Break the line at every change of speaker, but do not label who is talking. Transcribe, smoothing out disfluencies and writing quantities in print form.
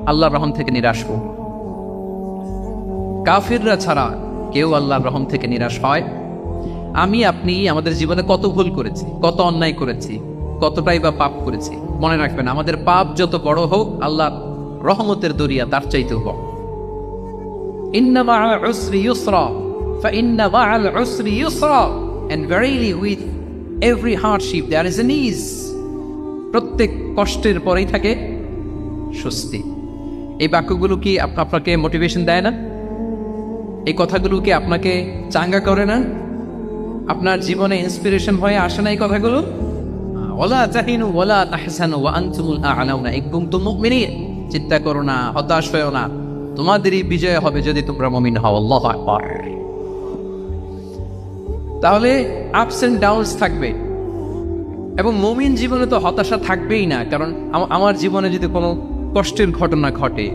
আল্লাহর রহম থেকে নিরাশ হোক। কাফিররা ছাড়া কেউ আল্লাহর রহম থেকে নিরাশ হয়? আমি আপনি আমাদের জীবনে কত ভুল করেছি, কত অন্যায় করেছি, কতটাই বা পাপ করেছি। মনে রাখবেন, আমাদের পাপ যত বড় হোক, আল্লাহর রহমতের দরিয়া তার চাইতেও বড়। ইন্না মা'আল উসরি ইউসরা ফাইন্না মা'আল উসরি ইউসরা, and verily with every hardship there is an ease. প্রত্যেক কষ্টের পরেই থাকে স্বস্তি। এই বাক্যগুলো কি আপনাকে মোটিভেশন দেয় না? এই কথাগুলো কি আপনাকে চাঙ্গা করে না? আপনার জীবনে ইন্সপিরেশন হয়ে আসে না এই কথাগুলো? ওয়ালা তাহিনু ওয়ালা তাহসানু ওয়া আনতুমুল আ'লাউনা ইন কুনতুম মুমিনিন। চিন্তা করো না, হতাশ হয়ো না, তোমাদেরই বিজয় হবে যদি তোমরা মুমিন হও। আল্লাহু আকবার। তাহলে আপস এন্ড ডাউনস থাকবে, এবং মুমিন জীবনে তো হতাশা থাকবেই না। কারণ আমার জীবনে যদি কোনো কষ্টের ঘটনা ঘটে,